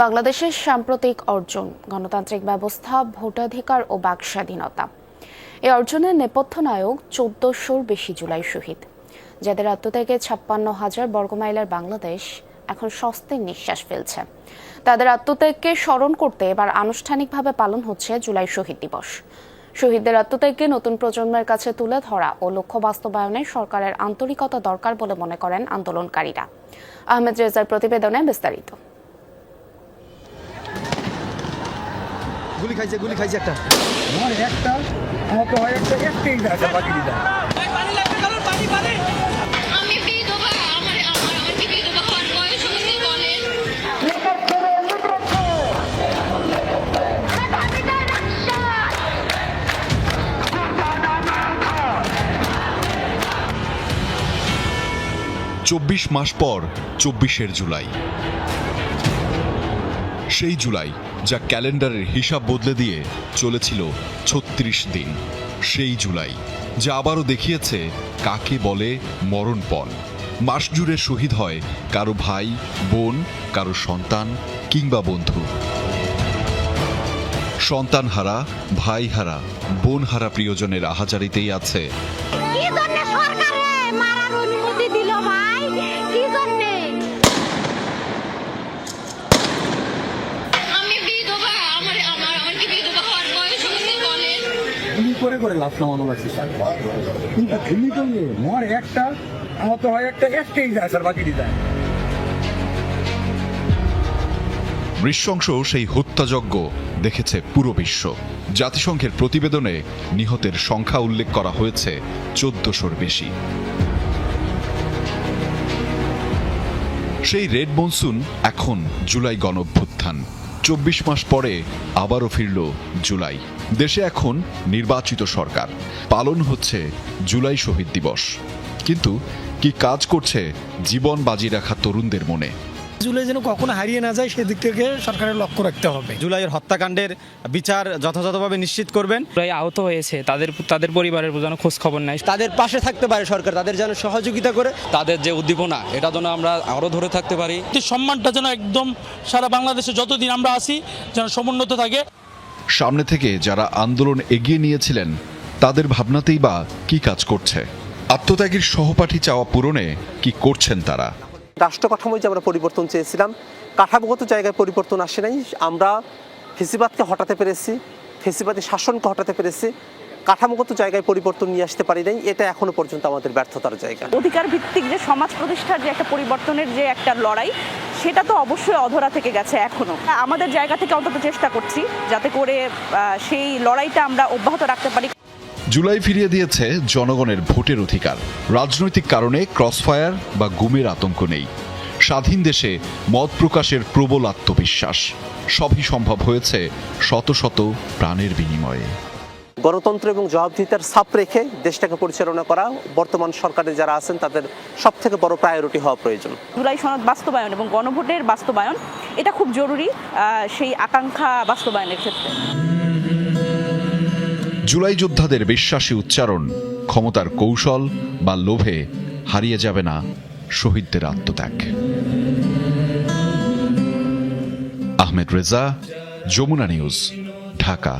বাংলাদেশের সাম্প্রতিক অর্জন গণতান্ত্রিক ব্যবস্থা, ভোটাধিকার ও বাক স্বাধীনতা। এই অর্জনের নেপথ্য নায়ক ১৪০০-র বেশি জুলাই শহীদ, যাদের আত্মত্যাগে ৫৬,০০০ বর্গমাইলের বাংলাদেশ এখন স্বস্তির নিঃশ্বাস ফেলছে। তাদের আত্মত্যাগকে স্মরণ করতে এবার আনুষ্ঠানিকভাবে পালন হচ্ছে জুলাই শহীদ দিবস। শহীদদের আত্মত্যাগকে নতুন প্রজন্মের কাছে তুলে ধরা ও লক্ষ্য বাস্তবায়নে সরকারের আন্তরিকতা দরকার বলে মনে করেন আন্দোলনকারীরা। আহমেদ রেজার প্রতিবেদনে বিস্তারিত। গুলি খাইছে একটা আমার তো হয় একটাই আছে বাকি দিদা। আমি বিধবা, আমার কি বিধবা হওয়ার বয়স হয়েছে বলেন? ২৪ মাস পর ২৪শে জুলাই, সেই জুলাই যা ক্যালেন্ডারের হিসাব বদলে দিয়ে চলেছিল ৩৬ দিন। সেই জুলাই যা আবারও দেখিয়েছে কাকে বলে মরণপণ। মাস জুড়ে শহীদ হয় কারো ভাই, বোন, কারো সন্তান কিংবা বন্ধু। সন্তান হারা, ভাই হারা, বোন হারা প্রিয়জনের আহাজারিতেই আছে কি জন্য সরকারে মারার অনুমতি দিল ভাই? কি জন্য? আমি বিধবা, আমার কি বিধবা হওয়ার বয়স হয়েছে বলেন? গুলি করে লাভ নামানো লাগছে কিন্তু গুলি করলে মর একটা, আমার তো হয় একটাই আছে বাকি দিদা। নৃশংস সেই হত্যাযজ্ঞ দেখেছে পুরো বিশ্ব। জাতিসংঘের প্রতিবেদনে নিহতের সংখ্যা উল্লেখ করা হয়েছে ১৪০০-র বেশি। সেই রেড মনসুন এখন জুলাই গণঅভ্যুত্থান। ২৪ মাস পরে আবারও ফিরল জুলাই। দেশে এখন নির্বাচিত সরকার, পালন হচ্ছে জুলাই শহীদ দিবস। কিন্তু কি কাজ করছে জীবন বাজি রাখা তরুণদের মনে? জুলাই যেন কখনো হারিয়ে না যায় সেদিক থেকে সরকারের লক্ষ্য রাখতে হবে। জুলাইয়ের হত্যাকাণ্ডের বিচার যথাযথভাবে নিশ্চিত করবেন। জুলাই আহত হয়েছে, তাদের পরিবারের যেন খোঁজ খবর নাই, তাদের পাশে থাকতে পারে সরকার, তাদের যেন সহযোগিতা করে। তাদের যে উদ্দীপনা, এটা যেন আমরা আরো ধরে থাকতে পারি। সম্মানটা যেন একদম সারা বাংলাদেশে যতদিন আমরা আছি যেন সমুন্নত থাকে। সামনে থেকে যারা আন্দোলন এগিয়ে নিয়েছিলেন তাদের ভাবনাতেই বা কি কাজ করছে? আত্মত্যাগের সহপাঠী চাওয়া পূরণে কি করছেন তারা? রাষ্ট্র কাঠামোয় যে আমরা পরিবর্তন চেয়েছিলাম, কাঠামোগত জায়গায় পরিবর্তন আসে নাই। আমরা ফেসিবাদকে হটাতে পেরেছি, ফেসিবাদী শাসনকে হটাতে পেরেছি, কাঠামোগত জায়গায় পরিবর্তন নিয়ে আসতে পারি নাই। এটা এখনো পর্যন্ত আমাদের ব্যর্থতার জায়গা। অধিকার ভিত্তিক যে সমাজ প্রতিষ্ঠার যে একটা পরিবর্তনের যে একটা লড়াই, সেটা তো অবশ্যই অধরা থেকে গেছে। এখনো আমাদের জায়গা থেকে অন্তত চেষ্টা করছি যাতে করে সেই লড়াইটা আমরা অব্যাহত রাখতে পারি। জুলাই ফিরিয়ে দিয়েছে জনগণের ভোটের অধিকার। রাজনৈতিক কারণে ক্রসফায়ার বা গুমের আতঙ্ক নেই। স্বাধীন দেশে মত প্রকাশের প্রবল আত্মবিশ্বাস। সবই সম্ভব হয়েছে শত শত প্রাণের বিনিময়ে। গণতন্ত্র এবং জবাবদিহিতার ছাপ রেখে দেশটাকে পরিচালনা করা বর্তমান সরকারে যারা আছেন তাদের সব থেকে বড় প্রায়োরিটি হওয়া প্রয়োজন। জুলাই সনদ বাস্তবায়ন এবং গণভোটের বাস্তবায়ন এটা খুব জরুরি সেই আকাঙ্ক্ষা বাস্তবায়নের ক্ষেত্রে। জুলাই যোদ্ধাদের বিশ্বাসী উচ্চারণ, ক্ষমতার কৌশল বা লোভে হারিয়ে যাবে না শহীদদের আত্মত্যাগ। আহমেদ রেজা, যমুনা নিউজ, ঢাকা।